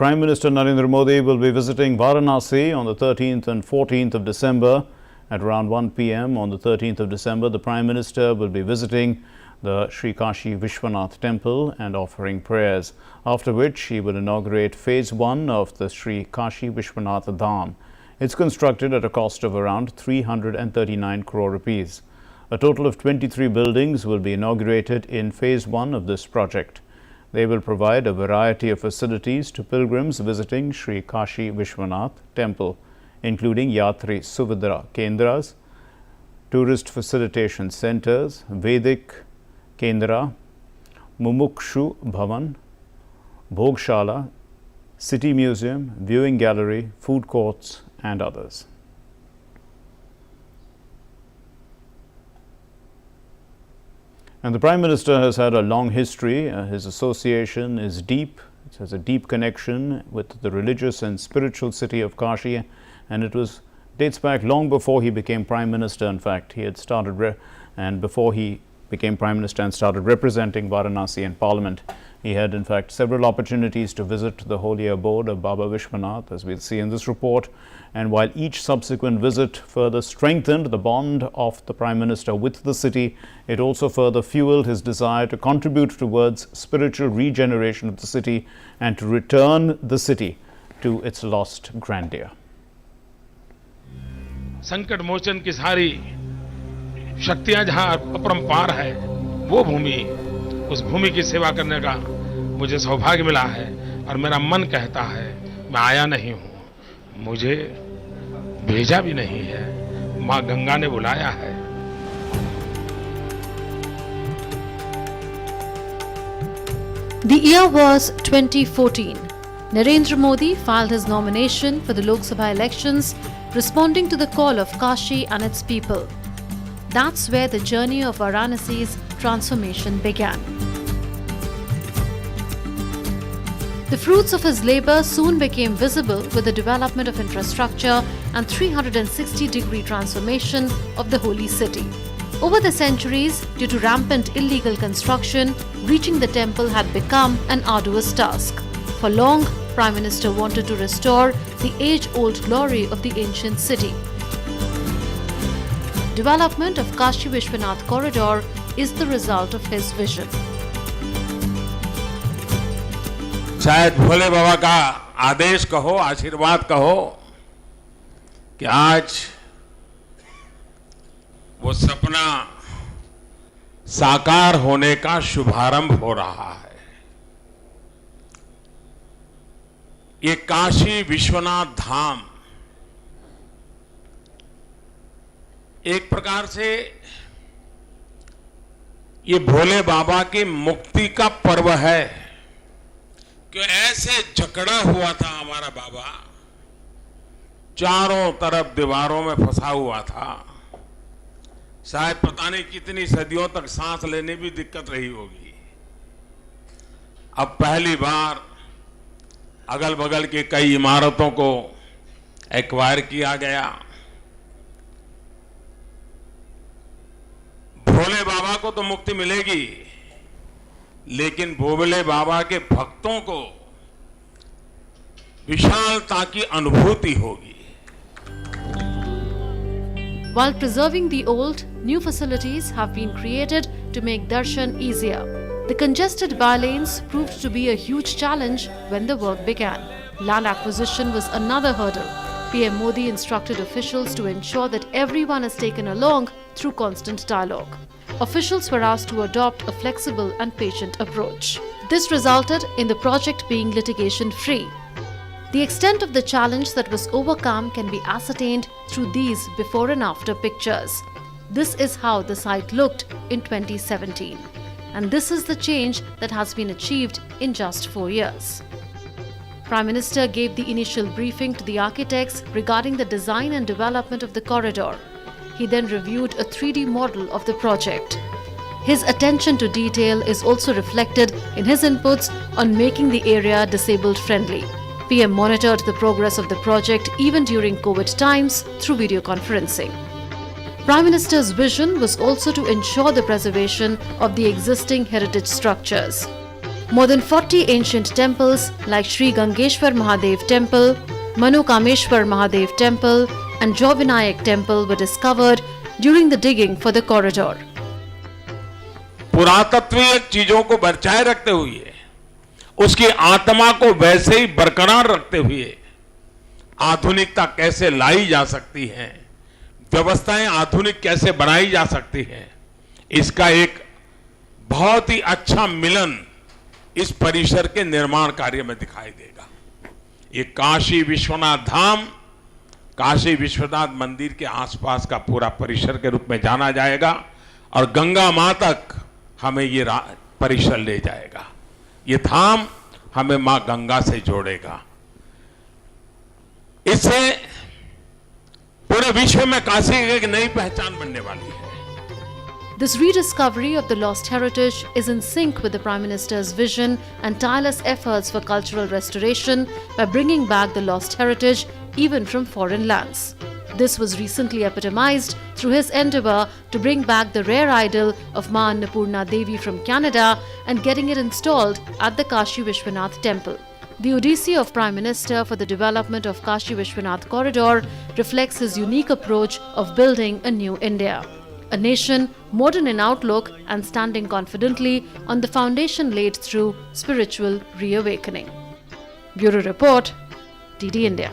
Prime Minister Narendra Modi will be visiting Varanasi on the 13th and 14th of December. At around 1 p.m. on the 13th of December, the Prime Minister will be visiting the Sri Kashi Vishwanath Temple and offering prayers, after which he will inaugurate Phase 1 of the Sri Kashi Vishwanath Dham. It's constructed at a cost of around 339 crore rupees. A total of 23 buildings will be inaugurated in Phase 1 of this project. They will provide a variety of facilities to pilgrims visiting Sri Kashi Vishwanath Temple, including Yatri Suvidha Kendras, tourist facilitation centers, Vedic Kendra, Mumukshu Bhavan, Bhogshala, City Museum, Viewing Gallery, food courts and others. And the Prime Minister has had a long history. His association is deep. It has a deep connection with the religious and spiritual city of Kashi, and it dates back long before he became Prime Minister. In fact, he had started before he became Prime Minister and started representing Varanasi in Parliament. He had, in fact, several opportunities to visit the holy abode of Baba Vishwanath, as we'll see in this report. And while each subsequent visit further strengthened the bond of the Prime Minister with the city, it also further fueled his desire to contribute towards spiritual regeneration of the city and to return the city to its lost grandeur. संकट मोचन की सारी शक्तियां जहां अपरंपार है, वो भूमि, उस भूमि की सेवा करने का मुझे सौभाग्य मिला है और मेरा मन कहता है मैं आया नहीं हूं, मुझे भेजा भी नहीं है, मां गंगा ने बुलाया है। The year was 2014. Narendra Modi filed his nomination for the Lok Sabha elections, responding to the call of Kashi and its people. That's where the journey of Varanasi's transformation began. The fruits of his labor soon became visible with the development of infrastructure and 360-degree transformation of the holy city. Over the centuries, due to rampant illegal construction, reaching the temple had become an arduous task. For long, Prime Minister wanted to restore the age-old glory of the ancient city. Development of Kashi Vishwanath corridor is the result of his vision. शायद भोले बाबा का आदेश कहो, आशीर्वाद कहो कि आज वो सपना साकार होने का शुभारंभ हो रहा है। ये काशी विश्वनाथ धाम एक प्रकार से ये भोले बाबा की मुक्ति का पर्व है कि ऐसे जकड़ा हुआ था हमारा बाबा, चारों तरफ दीवारों में फंसा हुआ था। शायद पता नहीं कितनी सदियों तक सांस लेने भी दिक्कत रही होगी। अब पहली बार अगल बगल की कई इमारतों को एक्वायर किया गया। भोले बाबा को तो मुक्ति मिलेगी, लेकिन भोले बाबा के भक्तों को विशालता की अनुभूति होगी। While preserving the old, new facilities have been created to make darshan easier. The congested bylanes proved to be a huge challenge when the work began. Land acquisition was another hurdle. PM Modi instructed officials to ensure that everyone is taken along through constant dialogue. Officials were asked to adopt a flexible and patient approach. This resulted in the project being litigation-free. The extent of the challenge that was overcome can be ascertained through these before and after pictures. This is how the site looked in 2017. And this is the change that has been achieved in just 4 years. Prime Minister gave the initial briefing to the architects regarding the design and development of the corridor. He then reviewed a 3D model of the project. His attention to detail is also reflected in his inputs on making the area disabled friendly. PM monitored the progress of the project even during COVID times through video conferencing. Prime Minister's vision was also to ensure the preservation of the existing heritage structures. More than 40 ancient temples like Sri Gangeshwar Mahadev Temple, Manokameshwar Mahadev Temple and Jovinayak Temple were discovered during the digging for the corridor. पुरातत्वीय चीजों को बचाए रखते हुए, उसकी आत्मा को वैसे ही बरकरार रखते हुए आधुनिकता कैसे लाई जा सकती है, व्यवस्थाएं आधुनिक कैसे बनाई जा सकती है, इसका एक बहुत ही अच्छा मिलन इस परिसर के निर्माण कार्य में दिखाई देगा। ये काशी विश्वनाथ धाम, काशी विश्वनाथ मंदिर के आसपास का पूरा परिसर के रूप में जाना जाएगा और गंगा मां तक हमें ये परिसर ले जाएगा। ये धाम हमें मां गंगा से जोड़ेगा। इससे पूरे विश्व में काशी एक नई पहचान बनने वाली है। This rediscovery of the lost heritage is in sync with the Prime Minister's vision and tireless efforts for cultural restoration by bringing back the lost heritage even from foreign lands. This was recently epitomized through his endeavor to bring back the rare idol of Ma Annapurna Devi from Canada and getting it installed at the Kashi Vishwanath Temple. The Odyssey of Prime Minister for the development of Kashi Vishwanath Corridor reflects his unique approach of building a new India. A nation modern in outlook and standing confidently on the foundation laid through spiritual reawakening. Bureau Report, DD India.